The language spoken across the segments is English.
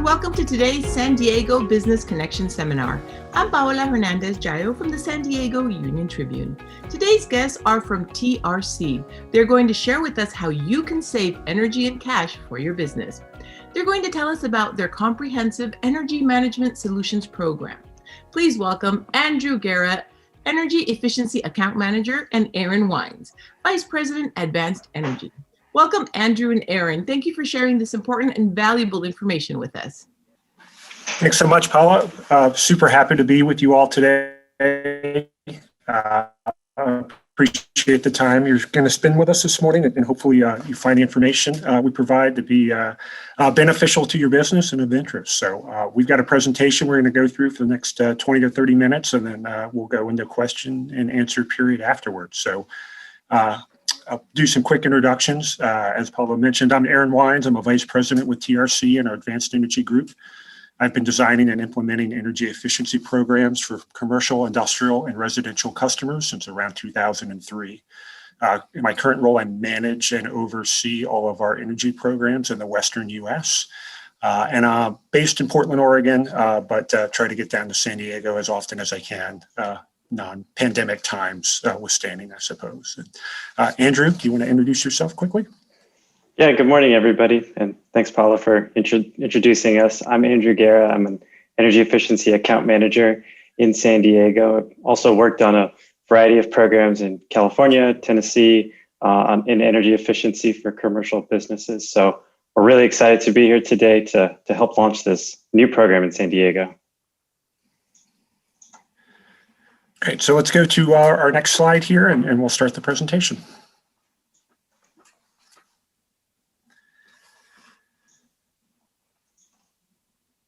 and welcome to today's San Diego Business Connection Seminar. I'm Paola Hernandez-Jayo from the San Diego Union-Tribune. Today's guests are from TRC. They're going to share with us how you can save energy and cash for your business. They're going to tell us about their comprehensive energy management solutions program. Please welcome Andrew Guerra, Energy Efficiency Account Manager, and Aaron Wines, Vice President, Advanced Energy. Welcome, Andrew and Aaron. Thank you for sharing this important and valuable information with us. Thanks so much, Paula. Super happy to be with you all today. Appreciate the time you're going to spend with us this morning, and hopefully you find the information we provide to be beneficial to your business and of interest. So we've got a presentation we're going to go through for the next 20 to 30 minutes, and then we'll go into question and answer period afterwards. So I'll do some quick introductions. As Paula mentioned, I'm Aaron Wines. I'm a vice president with TRC in our Advanced Energy Group. I've been designing and implementing energy efficiency programs for commercial, industrial, and residential customers since around 2003. In my current role, I manage and oversee all of our energy programs in the Western U.S. And I'm based in Portland, Oregon, but try to get down to San Diego as often as I can. Non-pandemic times withstanding, I suppose. Andrew, do you want to introduce yourself quickly? Yeah, good morning, everybody. And thanks, Paula, for introducing us. I'm Andrew Guerra. I'm an energy efficiency account manager in San Diego. I've also worked on a variety of programs in California, Tennessee, in energy efficiency for commercial businesses. So we're really excited to be here today to help launch this new program in San Diego. Great, so let's go to our next slide here and we'll start the presentation.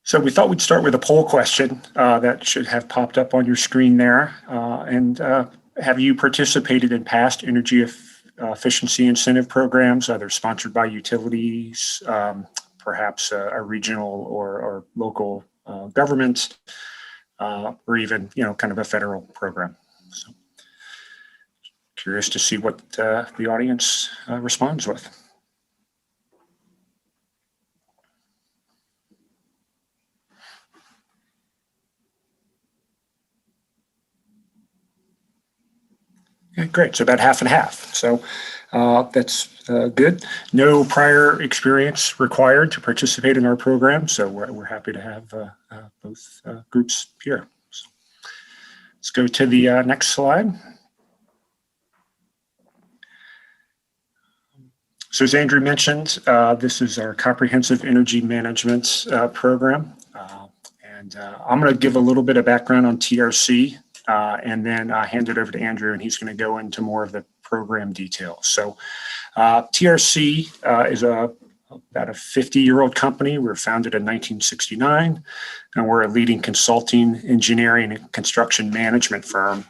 So we thought we'd start with a poll question that should have popped up on your screen there. Have you participated in past energy efficiency incentive programs, either sponsored by utilities, perhaps a regional or local government? Or even, kind of a federal program. So curious to see what the audience responds with. Okay, great. So about half and half. So that's good. No prior experience required to participate in our program. So we're happy to have both groups here. So let's go to the next slide. So as Andrew mentioned, this is our comprehensive energy management program. I'm going to give a little bit of background on TRC and then hand it over to Andrew, and he's going to go into more of the program details. So TRC is about a 50-year-old company. We were founded in 1969, and we're a leading consulting, engineering, and construction management firm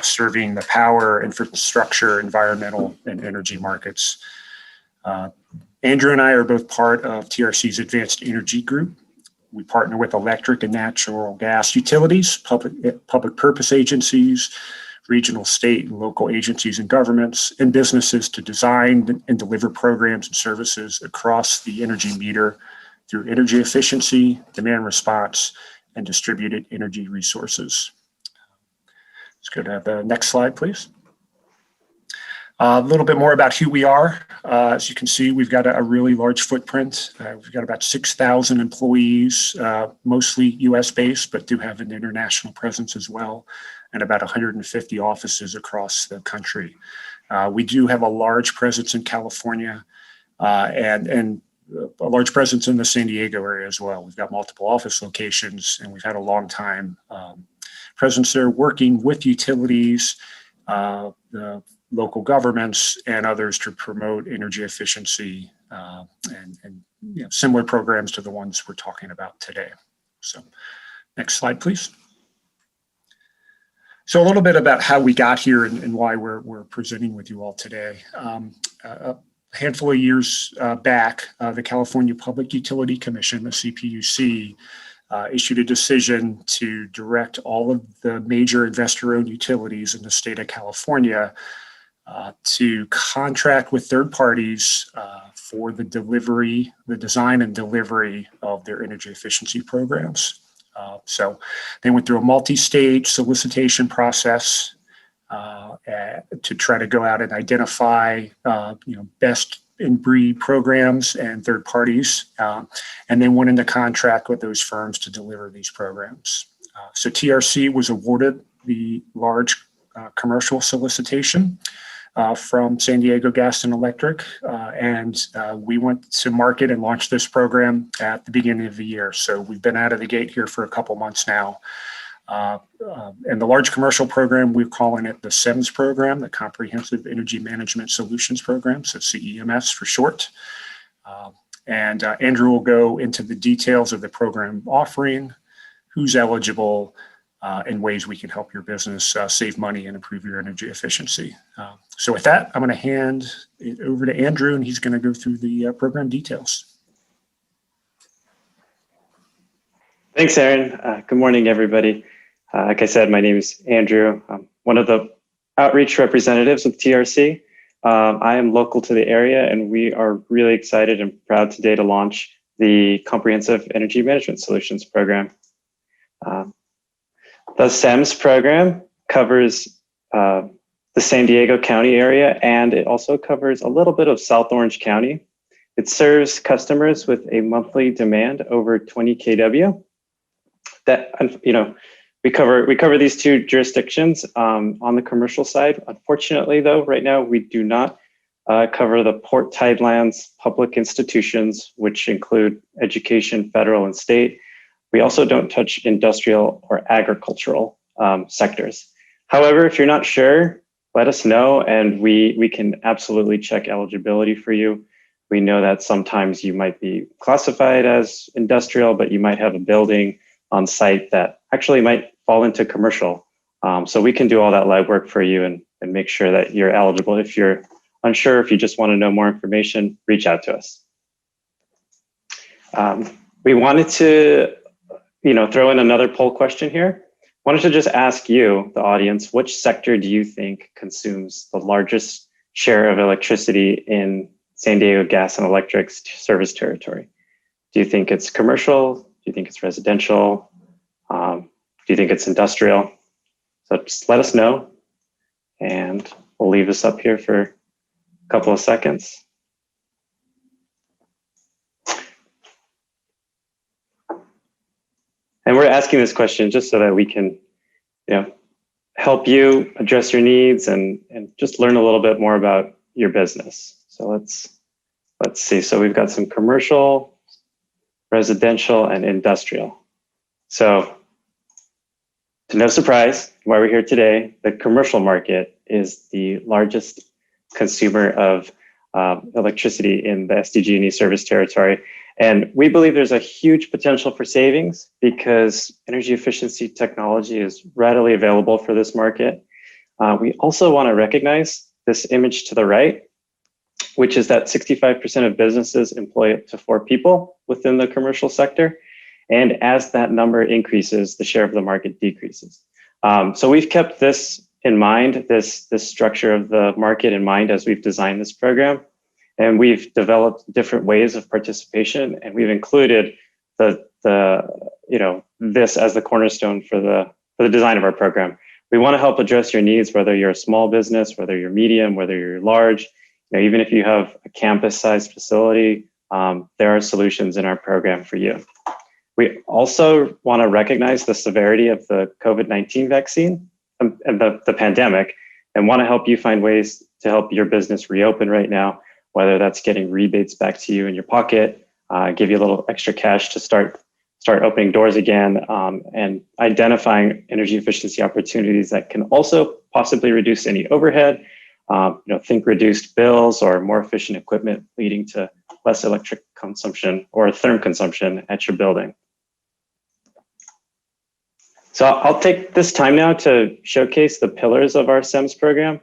serving the power, infrastructure, environmental, and energy markets. Andrew and I are both part of TRC's Advanced Energy Group. We partner with electric and natural gas utilities, public purpose agencies, regional, state, and local agencies and governments, and businesses to design and deliver programs and services across the energy meter through energy efficiency, demand response, and distributed energy resources. Let's go to the next slide, please. A little bit more about who we are. As you can see, we've got a really large footprint. We've got about 6,000 employees, mostly US-based, but do have an international presence as well, and about 150 offices across the country. We do have a large presence in California and a large presence in the San Diego area as well. We've got multiple office locations, and we've had a long time presence there working with utilities, the local governments, and others to promote energy efficiency and similar programs to the ones we're talking about today. So next slide, please. So a little bit about how we got here and why we're presenting with you all today. A handful of years back, the California Public Utility Commission, the CPUC, issued a decision to direct all of the major investor-owned utilities in the state of California to contract with third parties for the design and delivery of their energy efficiency programs. So they went through a multi-stage solicitation process to try to go out and identify, best in breed programs and third parties, and then went into contract with those firms to deliver these programs. So TRC was awarded the large commercial solicitation from San Diego Gas and Electric, and we went to market and launched this program at the beginning of the year. So we've been out of the gate here for a couple months now. And the large commercial program, we're calling it the CEMS program, the Comprehensive Energy Management Solutions Program, so CEMS for short. And Andrew will go into the details of the program offering, who's eligible, and ways we can help your business save money and improve your energy efficiency. So with that, I'm going to hand it over to Andrew, and he's going to go through the program details. Thanks, Aaron. Good morning, everybody. Like I said, my name is Andrew. I'm one of the outreach representatives with TRC. I am local to the area, and we are really excited and proud today to launch the Comprehensive Energy Management Solutions Program. The CEMS program covers the San Diego County area, and it also covers a little bit of South Orange County. It serves customers with a monthly demand over 20 kW. That, we cover these two jurisdictions on the commercial side. Unfortunately, though, right now we do not cover the Port Tidelands public institutions, which include education, federal and state. We also don't touch industrial or agricultural sectors. However, if you're not sure, let us know, and we can absolutely check eligibility for you. We know that sometimes you might be classified as industrial, but you might have a building on site that actually might fall into commercial. So we can do all that legwork for you and make sure that you're eligible. If you're unsure, if you just want to know more information, reach out to us. We wanted to throw in another poll question here. Wanted to just ask you, the audience, which sector do you think consumes the largest share of electricity in San Diego Gas and Electric's service territory? Do you think it's commercial? Do you think it's residential? Do you think it's industrial? So just let us know, and we'll leave this up here for a couple of seconds. And we're asking this question just so that we can, help you address your needs and just learn a little bit more about your business. So let's see. So we've got some commercial, residential, and industrial. So to no surprise, why we're here today, the commercial market is the largest consumer of electricity in the SDG&E service territory. And we believe there's a huge potential for savings because energy efficiency technology is readily available for this market. We also want to recognize this image to the right, which is that 65% of businesses employ up to 4 people within the commercial sector. And as that number increases, the share of the market decreases. So we've kept this in mind, this structure of the market in mind as we've designed this program. And we've developed different ways of participation, and we've included this as the cornerstone for the design of our program. We want to help address your needs, whether you're a small business, whether you're medium, whether you're large. Even if you have a campus-sized facility, there are solutions in our program for you. We also want to recognize the severity of the COVID-19 vaccine and the pandemic, and want to help you find ways to help your business reopen right now, whether that's getting rebates back to you in your pocket, give you a little extra cash to start opening doors again, and identifying energy efficiency opportunities that can also possibly reduce any overhead, think reduced bills or more efficient equipment leading to less electric consumption or therm consumption at your building. So I'll take this time now to showcase the pillars of our CEMS program.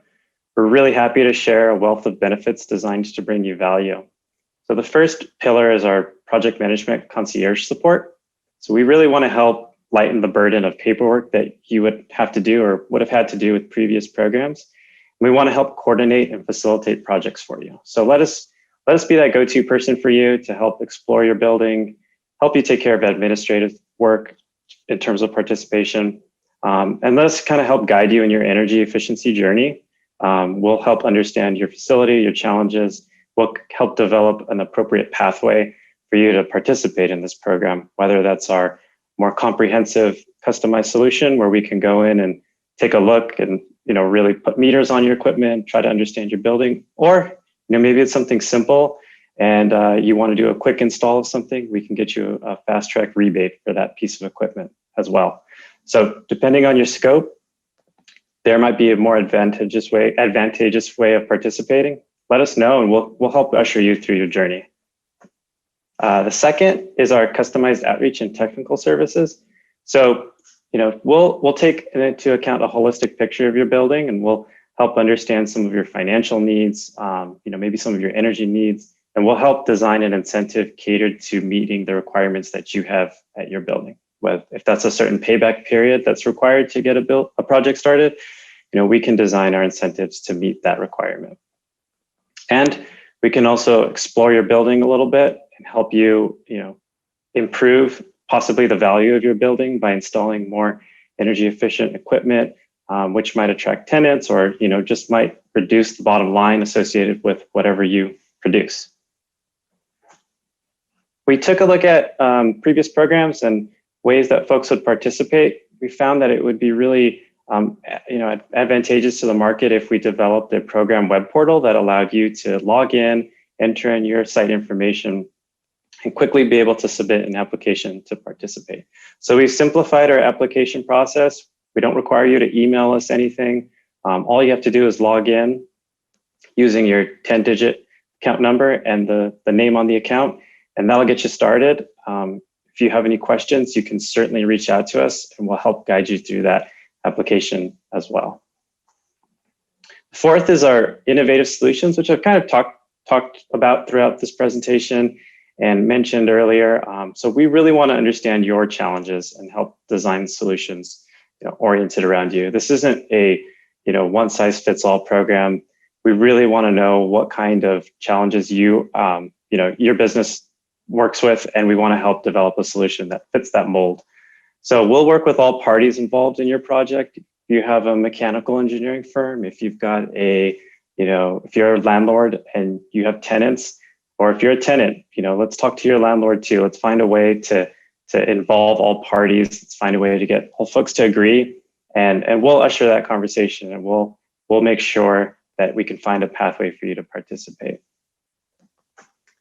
We're really happy to share a wealth of benefits designed to bring you value. So the first pillar is our project management concierge support. So we really want to help lighten the burden of paperwork that you would have to do or would have had to do with previous programs. We want to help coordinate and facilitate projects for you. So let us be that go-to person for you to help explore your building, help you take care of administrative work in terms of participation, and let us kind of help guide you in your energy efficiency journey. We'll help understand your facility, your challenges. We'll help develop an appropriate pathway for you to participate in this program, whether that's our more comprehensive customized solution where we can go in and take a look and really put meters on your equipment, try to understand your building, or maybe it's something simple and you want to do a quick install of something, we can get you a fast track rebate for that piece of equipment as well. So depending on your scope, there might be a more advantageous way of participating. Let us know and we'll help usher you through your journey. The second is our customized outreach and technical services. So, we'll take into account a holistic picture of your building, and we'll help understand some of your financial needs, maybe some of your energy needs, and we'll help design an incentive catered to meeting the requirements that you have at your building. If that's a certain payback period that's required to get a project started, we can design our incentives to meet that requirement. And we can also explore your building a little bit and help you, improve possibly the value of your building by installing more energy efficient equipment, which might attract tenants or, just might reduce the bottom line associated with whatever you produce. We took a look at previous programs and ways that folks would participate. We found that it would be really advantageous to the market if we developed a program web portal that allowed you to log in, enter in your site information, and quickly be able to submit an application to participate. So we've simplified our application process. We don't require you to email us anything. All you have to do is log in using your 10-digit account number and the name on the account, and that'll get you started. If you have any questions, you can certainly reach out to us and we'll help guide you through that application as well. Fourth is our innovative solutions, which I've kind of talked about throughout this presentation and mentioned earlier. So we really want to understand your challenges and help design solutions oriented around you. This isn't a one size fits all program. We really want to know what kind of challenges your business works with, and we want to help develop a solution that fits that mold. So we'll work with all parties involved in your project. If you have a mechanical engineering firm, if you've got if you're a landlord and you have tenants, or if you're a tenant, let's talk to your landlord too. Let's find a way to involve all parties. Let's find a way to get all folks to agree, and we'll usher that conversation, and we'll make sure that we can find a pathway for you to participate.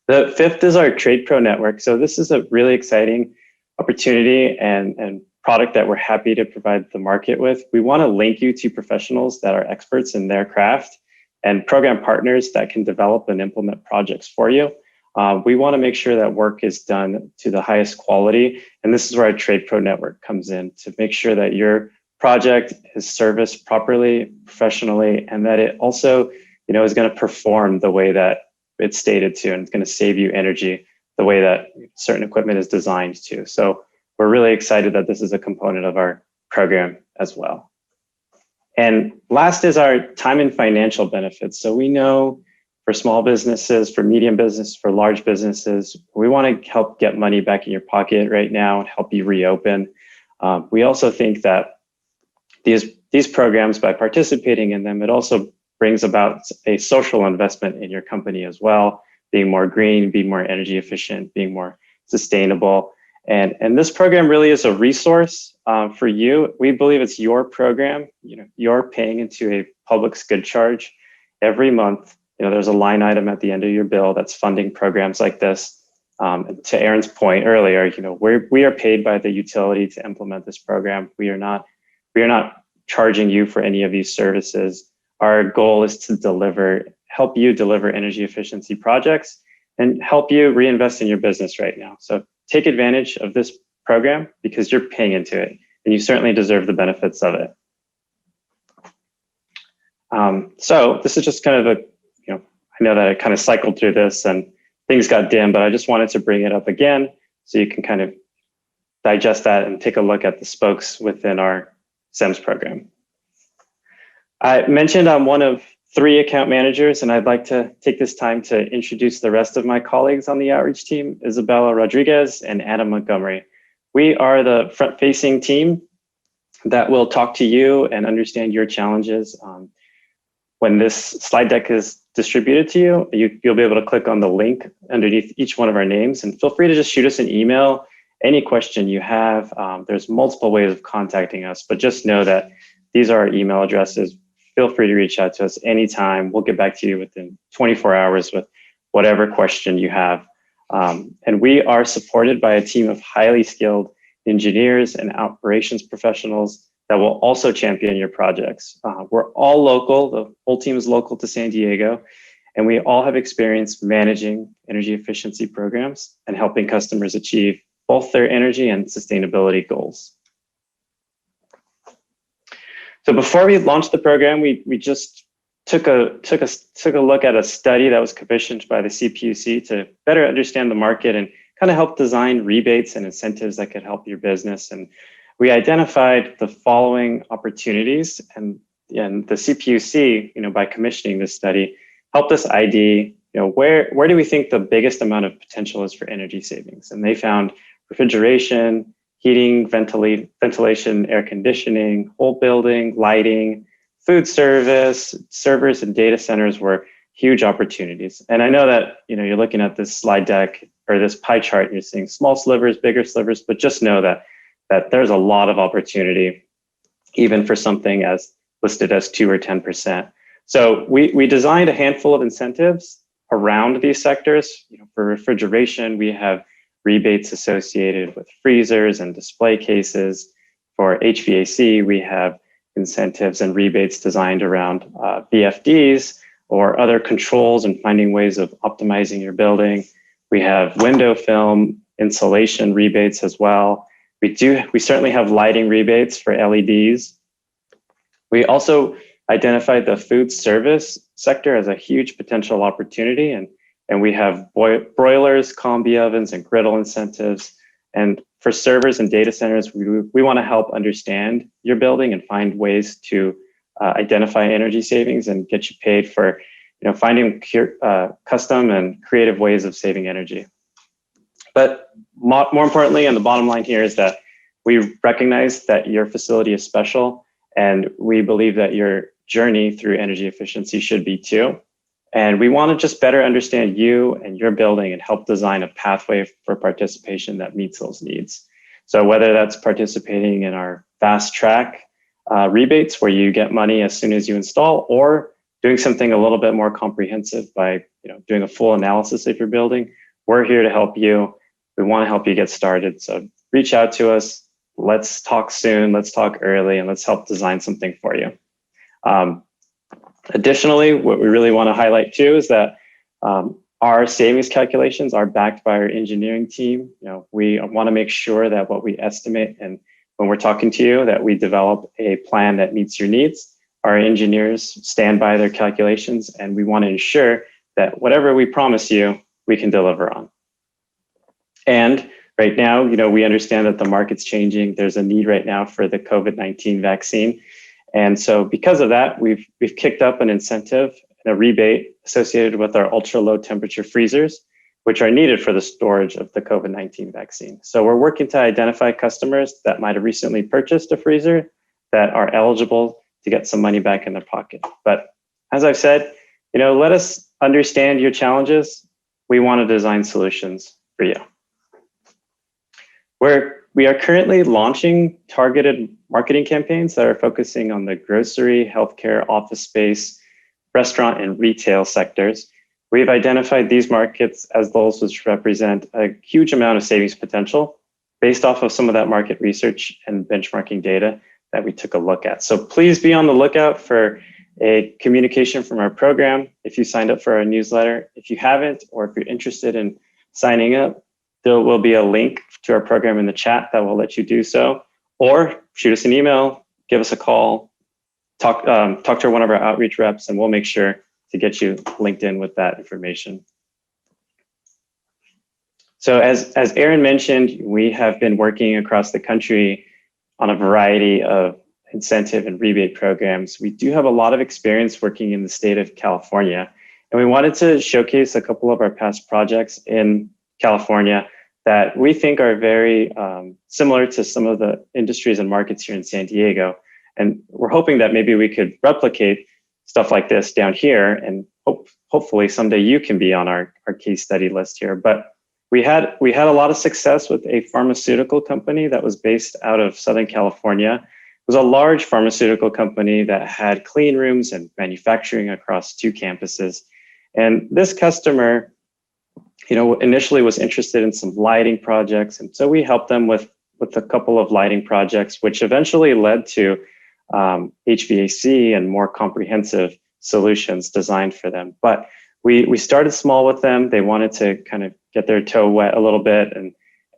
The fifth is our Trade Pro Network. So this is a really exciting opportunity and product that we're happy to provide the market with. We want to link you to professionals that are experts in their craft and program partners that can develop and implement projects for you. We want to make sure that work is done to the highest quality. And this is where our Trade Pro Network comes in to make sure that your project is serviced properly, professionally, and that it also is going to perform the way that it's stated to, and it's going to save you energy the way that certain equipment is designed to. So we're really excited that this is a component of our program as well. And last is our time and financial benefits. So we know for small businesses, for medium business, for large businesses, we want to help get money back in your pocket right now and help you reopen. We also think that these programs, by participating in them, it also brings about a social investment in your company as well, being more green, being more energy efficient, being more sustainable. And this program really is a resource for you. We believe it's your program. You're paying into a public's good charge every month. There's a line item at the end of your bill that's funding programs like this. To Aaron's point earlier, we are paid by the utility to implement this program. We are not charging you for any of these services. Our goal is to help you deliver energy efficiency projects and help you reinvest in your business right now. So take advantage of this program because you're paying into it and you certainly deserve the benefits of it. So this is just kind of I know that I kind of cycled through this and things got dim, but I just wanted to bring it up again so you can kind of digest that and take a look at the spokes within our SEMS program. I mentioned I'm one of 3 account managers, and I'd like to take this time to introduce the rest of my colleagues on the outreach team, Isabella Rodriguez and Adam Montgomery. We are the front-facing team that will talk to you and understand your challenges. When this slide deck is distributed to you, you'll be able to click on the link underneath each one of our names, and feel free to just shoot us an email, any question you have. There's multiple ways of contacting us, but just know that these are our email addresses. Feel free to reach out to us anytime. We'll get back to you within 24 hours with whatever question you have. And we are supported by a team of highly skilled engineers and operations professionals that will also champion your projects. We're all local, the whole team is local to San Diego, and we all have experience managing energy efficiency programs and helping customers achieve both their energy and sustainability goals. So before we launched the program, we just took a look at a study that was commissioned by the CPUC to better understand the market and kind of help design rebates and incentives that could help your business. And we identified the following opportunities, and the CPUC, by commissioning this study, helped us ID, where do we think the biggest amount of potential is for energy savings? And they found refrigeration, heating, ventilation, air conditioning, whole building, lighting, food service, servers, and data centers were huge opportunities. And I know that you're looking at this slide deck or this pie chart, and you're seeing small slivers, bigger slivers, but just know that there's a lot of opportunity, even for something as listed as 2 or 10%. So we designed a handful of incentives around these sectors. For refrigeration, we have rebates associated with freezers and display cases. For HVAC, we have incentives and rebates designed around VFDs or other controls and finding ways of optimizing your building. We have window film insulation rebates as well. We certainly have lighting rebates for LEDs. We also identified the food service sector as a huge potential opportunity, and we have broilers, combi ovens, and griddle incentives. And for servers and data centers, we want to help understand your building and find ways to identify energy savings and get you paid for finding custom and creative ways of saving energy. But more importantly, and the bottom line here is that we recognize that your facility is special, and we believe that your journey through energy efficiency should be too. And we want to just better understand you and your building and help design a pathway for participation that meets those needs. So whether that's participating in our fast track rebates, where you get money as soon as you install, or doing something a little bit more comprehensive by doing a full analysis of your building, we're here to help you. We want to help you get started. So reach out to us. Let's talk soon. Let's talk early, and let's help design something for you. Additionally, what we really want to highlight too is that our savings calculations are backed by our engineering team. We want to make sure that what we estimate, and when we're talking to you, that we develop a plan that meets your needs. Our engineers stand by their calculations, and we want to ensure that whatever we promise you, we can deliver on. And right now, we understand that the market's changing. There's a need right now for the COVID-19 vaccine. And so because of that, we've kicked up an incentive and a rebate associated with our ultra low temperature freezers, which are needed for the storage of the COVID-19 vaccine. So we're working to identify customers that might have recently purchased a freezer that are eligible to get some money back in their pocket. But as I've said, let us understand your challenges. We want to design solutions for you. We are currently launching targeted marketing campaigns that are focusing on the grocery, healthcare, office space, restaurant, and retail sectors. We've identified these markets as those which represent a huge amount of savings potential based off of some of that market research and benchmarking data that we took a look at. So please be on the lookout for a communication from our program if you signed up for our newsletter. If you haven't, or if you're interested in signing up, there will be a link to our program in the chat that will let you do so, or shoot us an email, give us a call, talk to one of our outreach reps, and we'll make sure to get you linked in with that information. So as Aaron mentioned, we have been working across the country on a variety of incentive and rebate programs, we do have a lot of experience working in the state of California. And we wanted to showcase a couple of our past projects in California that we think are very similar to some of the industries and markets here in San Diego. And we're hoping that maybe we could replicate stuff like this down here, and hopefully someday you can be on our case study list here. But we had a lot of success with a pharmaceutical company that was based out of Southern California. It was a large pharmaceutical company that had clean rooms and manufacturing across 2 campuses. And this customer, initially was interested in some lighting projects. And so we helped them with a couple of lighting projects, which eventually led to HVAC and more comprehensive solutions designed for them. But we started small with them. They wanted to kind of get their toe wet a little bit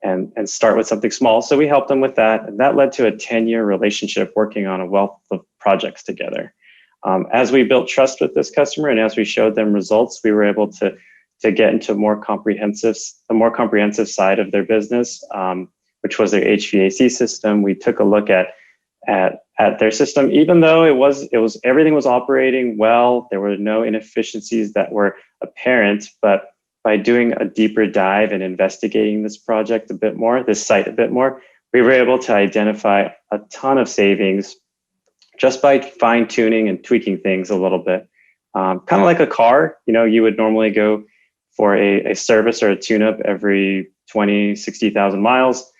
and start with something small. So we helped them with that. And that led to a 10-year relationship working on a wealth of projects together. As we built trust with this customer and as we showed them results, we were able to get into the more comprehensive side of their business, which was their HVAC system. We took a look at their system. Even though everything was operating well, there were no inefficiencies that were apparent, but by doing a deeper dive and investigating this site a bit more, we were able to identify a ton of savings just by fine tuning and tweaking things a little bit. Kind of like a car, you would normally go for a service or a tune-up every 20, 60,000 miles.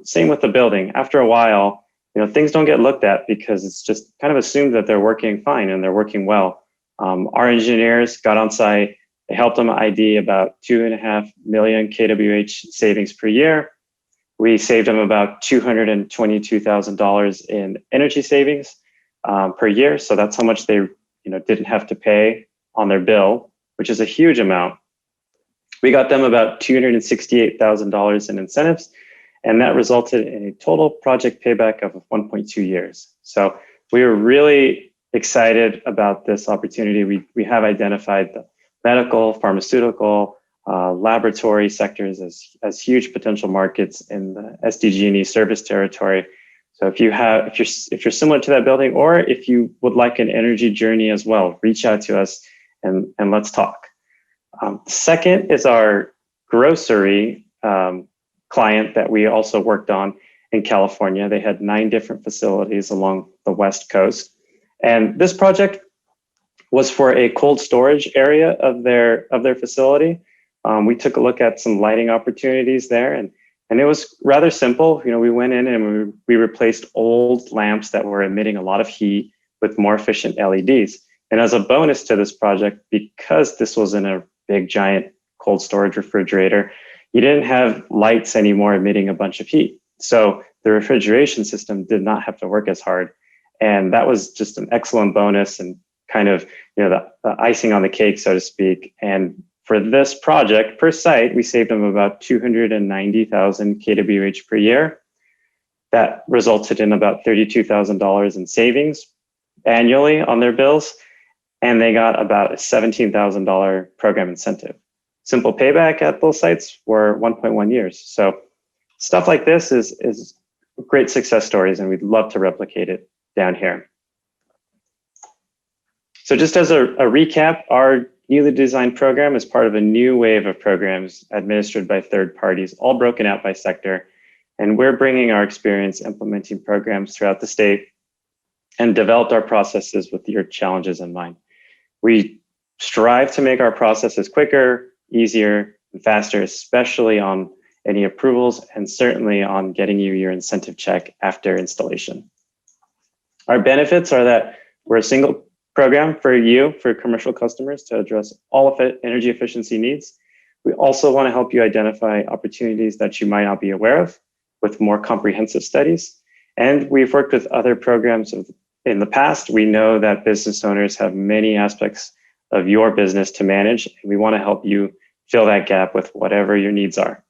Same with the building. After a while, things don't get looked at because it's just kind of assumed that they're working fine and they're working well. Our engineers got on site. They helped them ID about 2.5 million kWh savings per year. We saved them about $222,000 in energy savings per year. So that's how much they didn't have to pay on their bill, which is a huge amount. We got them about $268,000 in incentives, and that resulted in a total project payback of 1.2 years. So we were really excited about this opportunity. We have identified the medical, pharmaceutical, laboratory sectors as huge potential markets in the SDG&E service territory. So if you're similar to that building, or if you would like an energy journey as well, reach out to us and let's talk. Second is our grocery client that we also worked on in California. They had 9 different facilities along the West Coast. And this project was for a cold storage area of their facility. We took a look at some lighting opportunities there, and it was rather simple. We went in and we replaced old lamps that were emitting a lot of heat with more efficient LEDs. And as a bonus to this project, because this was in a big giant cold storage refrigerator, you didn't have lights anymore emitting a bunch of heat. So the refrigeration system did not have to work as hard. And that was just an excellent bonus and kind of the icing on the cake, so to speak. And for this project per site, we saved them about 290,000 kWh per year. That resulted in about $32,000 in savings annually on their bills. And they got about a $17,000 program incentive. Simple payback at those sites were 1.1 years. So stuff like this is great success stories, and we'd love to replicate it down here. So just as a recap, our newly designed program is part of a new wave of programs administered by third parties, all broken out by sector. And we're bringing our experience implementing programs throughout the state and developed our processes with your challenges in mind. We strive to make our processes quicker, easier, and faster, especially on any approvals and certainly on getting you your incentive check after installation. Our benefits are that we're a single program for commercial customers to address all of it, energy efficiency needs. We also want to help you identify opportunities that you might not be aware of with more comprehensive studies. And we've worked with other programs in the past. We know that business owners have many aspects of your business to manage, and we want to help you fill that gap with whatever your needs are.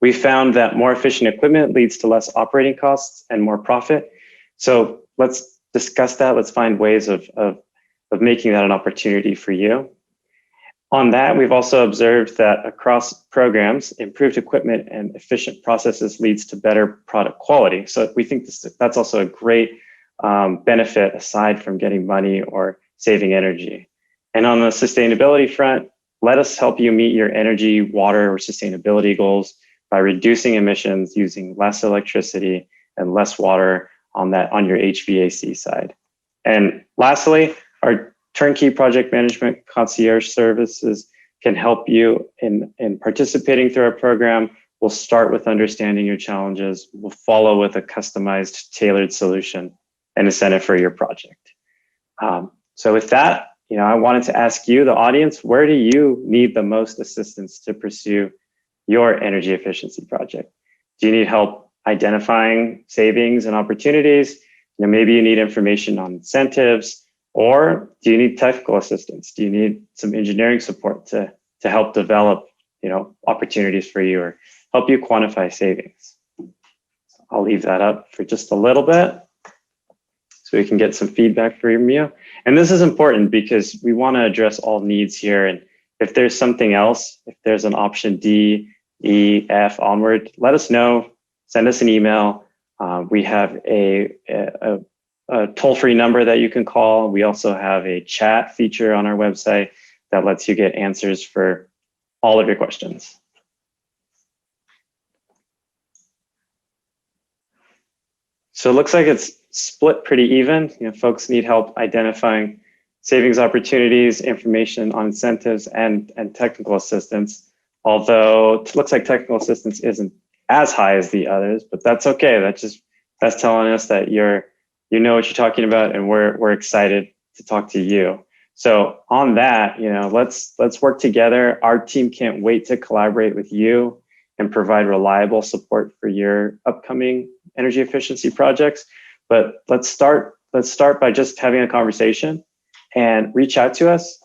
We found that more efficient equipment leads to less operating costs and more profit. So let's discuss that. Let's find ways of making that an opportunity for you. On that, we've also observed that across programs, improved equipment and efficient processes leads to better product quality. So we think that's also a great benefit aside from getting money or saving energy. And on the sustainability front, let us help you meet your energy, water, or sustainability goals by reducing emissions using less electricity and less water on your HVAC side. And lastly, our turnkey project management concierge services can help you in participating through our program. We'll start with understanding your challenges. We'll follow with a customized, tailored solution and incentive for your project. So with that, I wanted to ask you, the audience, where do you need the most assistance to pursue your energy efficiency project? Do you need help identifying savings and opportunities? Maybe you need information on incentives, or do you need technical assistance? Do you need some engineering support to help develop, opportunities for you or help you quantify savings? I'll leave that up for just a little bit so we can get some feedback from you. And this is important because we want to address all needs here. And if there's something else, if there's an option D, E, F onward, let us know. Send us an email. We have a toll-free number that you can call. We also have a chat feature on our website that lets you get answers for all of your questions. So it looks like it's split pretty even. Folks need help identifying savings opportunities, information on incentives, and technical assistance. Although it looks like technical assistance isn't as high as the others, but that's okay. That's telling us that you know what you're talking about, and we're excited to talk to you. So on that, let's work together. Our team can't wait to collaborate with you and provide reliable support for your upcoming energy efficiency projects. But let's start by just having a conversation and reach out to us.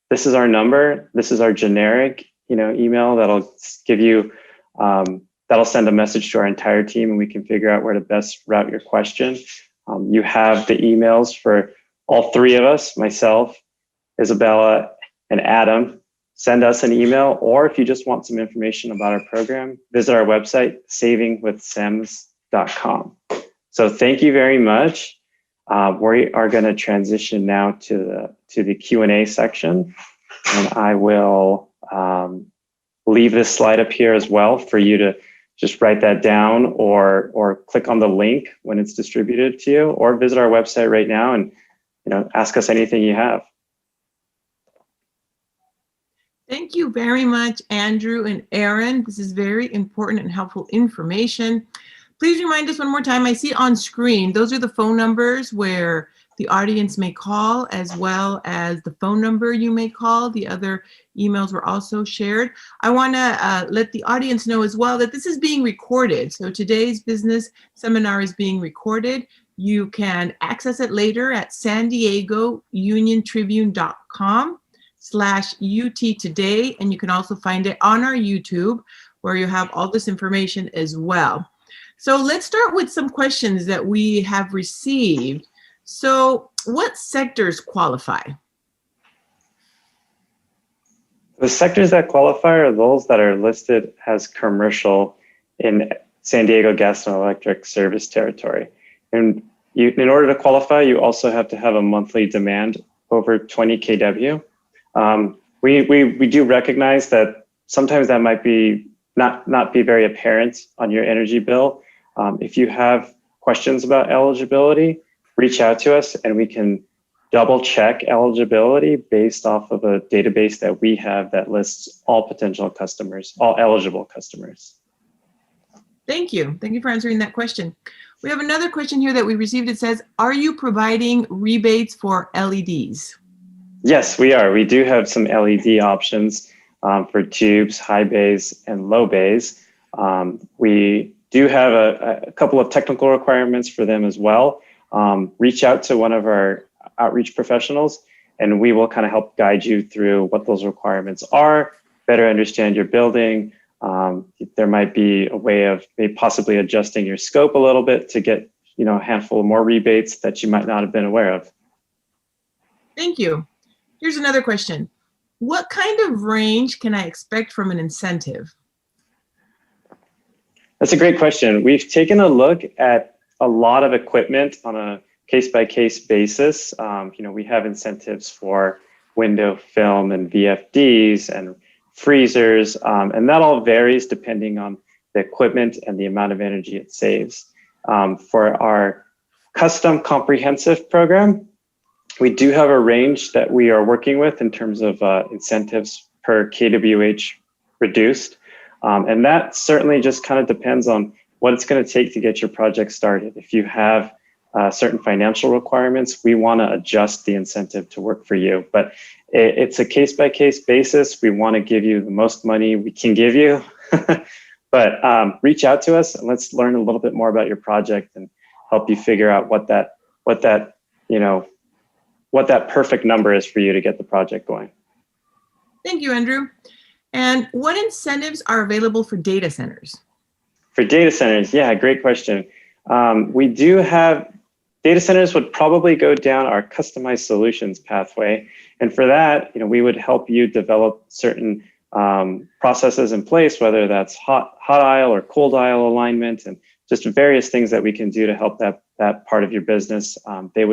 This is our number. This is our generic, email that'll give you, that'll send a message to our entire team, and we can figure out where to best route your question. You have the emails for all three of us, myself, Isabella, and Adam. Send us an email, or if you just want some information about our program, visit our website, savingwithsems.com. So thank you very much. We are going to transition now to the Q&A section, and I will leave this slide up here as well for you to just write that down or click on the link when it's distributed to you, or visit our website right now and ask us anything you have. Thank you very much, Andrew and Aaron. This is very important and helpful information. Please remind us one more time. I see on screen, those are the phone numbers where the audience may call, as well as the phone number you may call. The other emails were also shared. I want to let the audience know as well that this is being recorded. So today's business seminar is being recorded. You can access it later at San Diego Union-Tribune.com/UT Today, and you can also find it on our YouTube, where you have all this information as well. So let's start with some questions that we have received. So what sectors qualify? The sectors that qualify are those that are listed as commercial in San Diego Gas and Electric Service Territory. And in order to qualify, you also have to have a monthly demand over 20 kW. We do recognize that sometimes that might be not be very apparent on your energy bill. If you have questions about eligibility, reach out to us and we can double check eligibility based off of a database that we have that lists all potential customers, all eligible customers. Thank you. Thank you for answering that question. We have another question here that we received. It says, are you providing rebates for LEDs? Yes, we are. We do have some LED options for tubes, high bays and low bays. We do have a couple of technical requirements for them as well. Reach out to one of our outreach professionals and we will kind of help guide you through what those requirements are, better understand your building. There might be a way of maybe possibly adjusting your scope a little bit to get a handful of more rebates that you might not have been aware of. Thank you. Here's another question. what kind of range can I expect from an incentive? That's a great question. We've taken a look at a lot of equipment on a case-by-case basis. We have incentives for window film and VFDs and freezers, and that all varies depending on the equipment and the amount of energy it saves. For our custom comprehensive program, we do have a range that we are working with in terms of incentives per kWh reduced. And that certainly just kind of depends on what it's going to take to get your project started. If you have certain financial requirements, we want to adjust the incentive to work for you. But it's a case-by-case basis. We want to give you the most money we can give you. But reach out to us and let's learn a little bit more about your project and help you figure out what that perfect number is for you to get the project going. Thank you, Andrew. And what incentives are available for data centers? For data centers, yeah, great question. We do have, data centers would probably go down our customized solutions pathway. And for that, we would help you develop certain processes in place, whether that's hot aisle or cold aisle alignment, and just various things that we can do to help that part of your business. They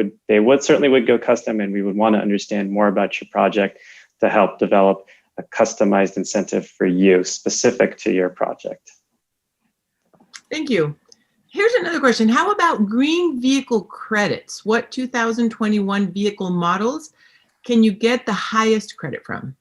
certainly would go custom, and we would want to understand more about your project to help develop a customized incentive for you specific to your project. Thank you. Here's another question. How about green vehicle credits? What 2021 vehicle models can you get the highest credit from?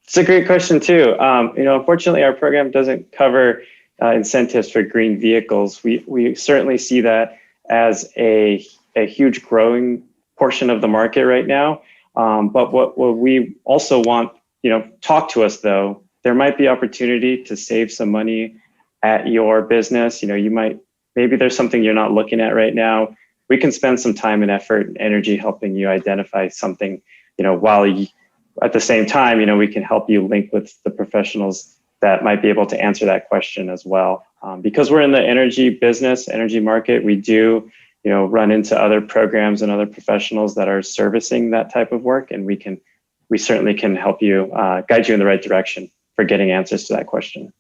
It's a great question too. Unfortunately, our program doesn't cover incentives for green vehicles. We certainly see that as a huge growing portion of the market right now. But what we also want, talk to us though. There might be opportunity to save some money at your business. Maybe there's something you're not looking at right now. We can spend some time and effort and energy helping you identify something, at the same time, we can help you link with the professionals that might be able to answer that question as well. Because we're in the energy business, energy market, we do, run into other programs and other professionals that are servicing that type of work. And we certainly can help you, guide you in the right direction for getting answers to that question.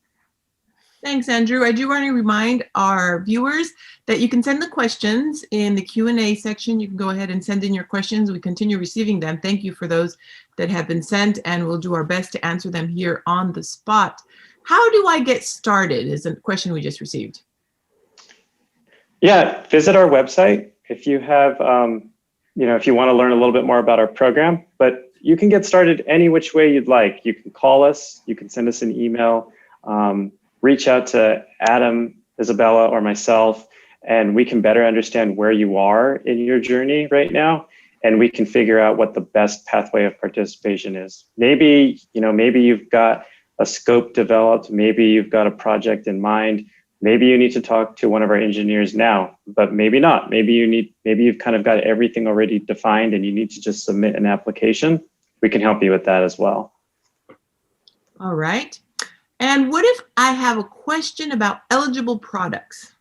Thanks, Andrew. I do want to remind our viewers that you can send the questions in the Q&A section. You can go ahead and send in your questions. We continue receiving them. Thank you for those that have been sent, and we'll do our best to answer them here on the spot. How do I get started is a question we just received. Yeah, visit our website if you have, if you want to learn a little bit more about our program, but you can get started any which way you'd like. You can call us, you can send us an email, reach out to Adam, Isabella, or myself, and we can better understand where you are in your journey right now, and we can figure out what the best pathway of participation is. Maybe you've got a scope developed, maybe you've got a project in mind, maybe you need to talk to one of our engineers now, but maybe not. Maybe you've kind of got everything already defined and you need to just submit an application. We can help you with that as well. All right. And what if I have a question about eligible products?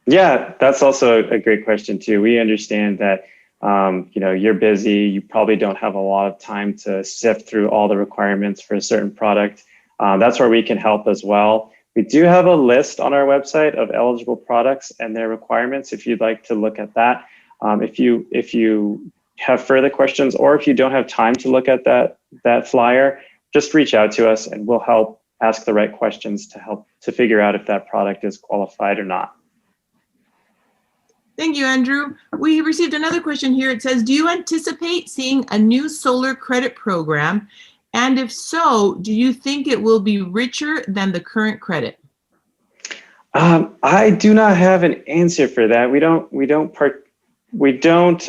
Yeah, that's also a great question too. We understand that you're busy. You probably don't have a lot of time to sift through all the requirements for a certain product. That's where we can help as well. We do have a list on our website of eligible products and their requirements if you'd like to look at that. If you have further questions, or if you don't have time to look at that flyer, just reach out to us and we'll help ask the right questions to help to figure out if that product is qualified or not. Thank you, Andrew. We received another question here. It says, do you anticipate seeing a new solar credit program? And if so, do you think it will be richer than the current credit? I do not have an answer for that. We don't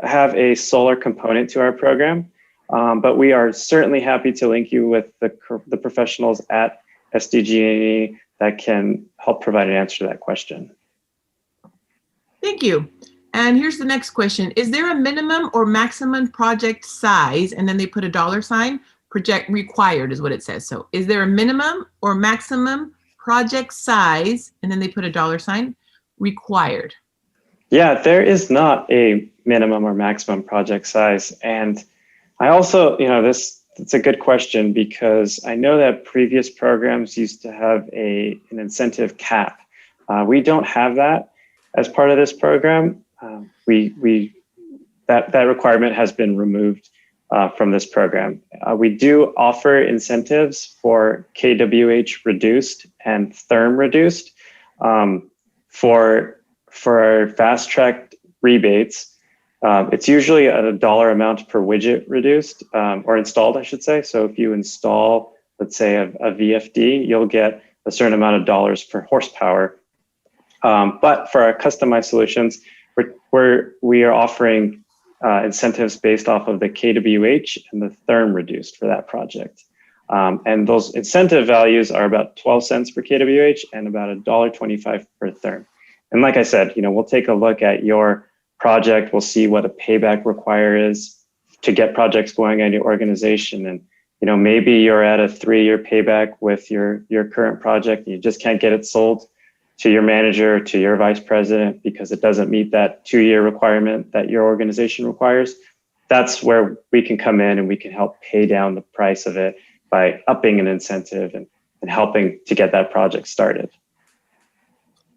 have a solar component to our program. But we are certainly happy to link you with the professionals at SDG&E that can help provide an answer to that question. Thank you. And here's the next question. Is there a minimum or maximum project size? And then they put a $sign. Project required is what it says. So is there a minimum or maximum project size? And then they put a $sign required. Yeah, there is not a minimum or maximum project size. And I also, That's a good question, because I know that previous programs used to have an incentive cap. We don't have that as part of this program. That requirement has been removed from this program. We do offer incentives for kWh reduced and therm reduced. For fast track rebates, it's usually at a dollar amount per widget reduced, or installed, I should say. So if you install, let's say, a VFD, you'll get a certain amount of dollars per horsepower. But for our customized solutions, we are offering incentives based off of the kWh and the therm reduced for that project. And those incentive values are about 12 cents per kWh and about $1.25 per therm. And like I said, we'll take a look at your project. We'll see what a payback require is to get projects going on your organization. And maybe you're at a 3-year payback with your current project. You just can't get it sold to your manager, to your vice president, because it doesn't meet that 2-year requirement that your organization requires. That's where we can come in and we can help pay down the price of it by upping an incentive and helping to get that project started.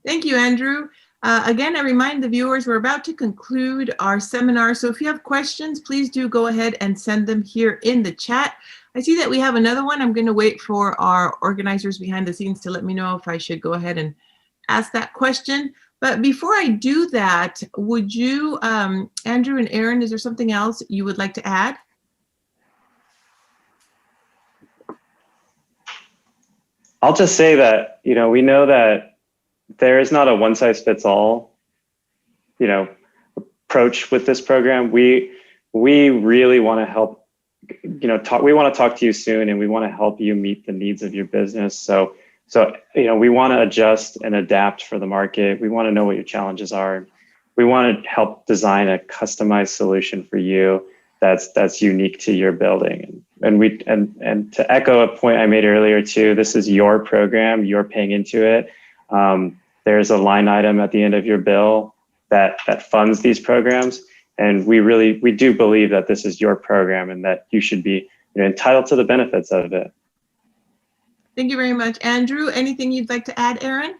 Thank you, Andrew. Again, I remind the viewers we're about to conclude our seminar. So if you have questions, please do go ahead and send them here in the chat. I see that we have another one. I'm going to wait for our organizers behind the scenes to let me know if I should go ahead and ask that question. But before I do that, would you, Andrew and Aaron, is there something else you would like to add? I'll just say that, we know that there is not a one-size-fits-all, approach with this program. We really want to help, we want to talk to you soon, and we want to help you meet the needs of your business. So we want to adjust and adapt for the market. We want to know what your challenges are. We want to help design a customized solution for you that's unique to your building. And to echo a point I made earlier too, this is your program. You're paying into it. There's a line item at the end of your bill that funds these programs. And we do believe that this is your program and that you should be entitled to the benefits of it. Thank you very much. Andrew, anything you'd like to add, Aaron?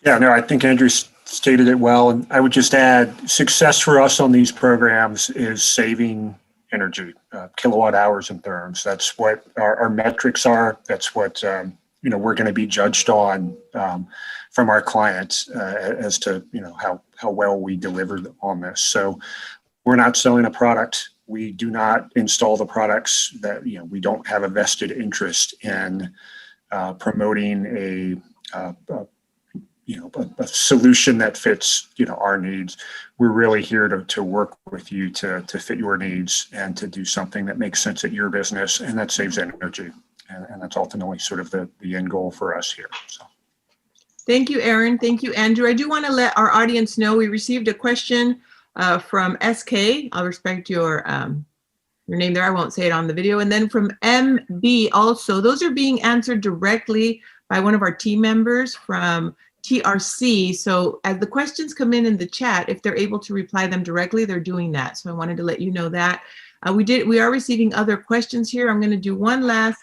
Yeah, no, I think Andrew stated it well. And I would just add, success for us on these programs is saving energy, kilowatt hours and therms. That's what our metrics are. That's what we're going to be judged on from our clients as to how well we delivered on this. So we're not selling a product. We do not install the products that we don't have a vested interest in promoting a solution that fits our needs. We're really here to work with you to fit your needs and to do something that makes sense at your business and that saves energy. And that's ultimately sort of the end goal for us here. So. Thank you, Aaron. Thank you, Andrew. I do want to let our audience know we received a question from SK. I'll respect your name there. I won't say it on the video. And then from MB also. Those are being answered directly by one of our team members from TRC. So as the questions come in the chat, if they're able to reply them directly, they're doing that. So I wanted to let you know that. We are receiving other questions here. I'm going to do one last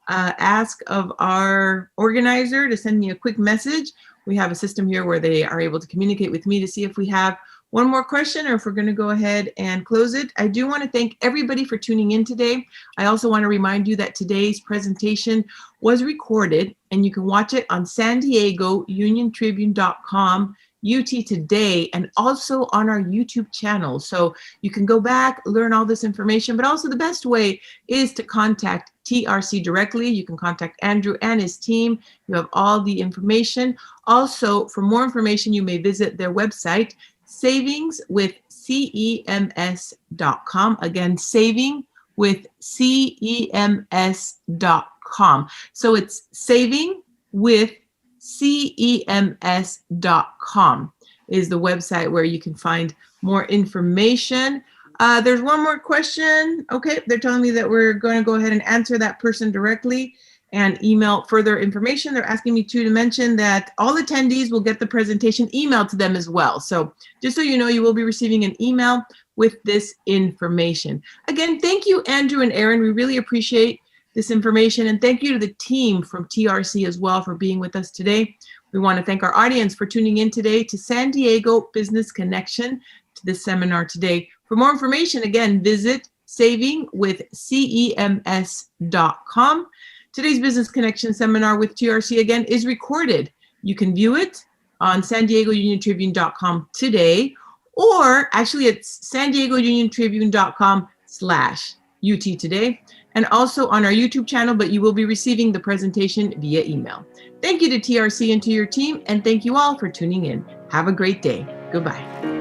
ask of our organizer to send me a quick message. We have a system here where they are able to communicate with me to see if we have one more question or if we're going to go ahead and close it. I do want to thank everybody for tuning in today. I also want to remind you that today's presentation was recorded and you can watch it on San Diego Union-Tribune.com UT Today, and also on our YouTube channel. So you can go back, learn all this information, but also the best way is to contact TRC directly. You can contact Andrew and his team. You have all the information. Also, for more information, you may visit their website, savingswithcems.com. Again, savingwithcems.com. So it's savingwithcems.com is the website where you can find more information. There's one more question. Okay, they're telling me that we're going to go ahead and answer that person directly. and email further information. They're asking me to mention that all attendees will get the presentation emailed to them as well. So just so you know, you will be receiving an email with this information. Again, thank you, Andrew and Aaron. We really appreciate this information. And thank you to the team from TRC as well for being with us today. We want to thank our audience for tuning in today to San Diego Business Connection, to this seminar today. For more information, again, visit savingwithcems.com. Today's Business Connection seminar with TRC, again, is recorded. You can view it on san diego union-tribune.com today, or actually it's san diego union-tribune.com/UT today, and also on our YouTube channel, but you will be receiving the presentation via email. Thank you to TRC and to your team, and thank you all for tuning in. Have a great day. Goodbye.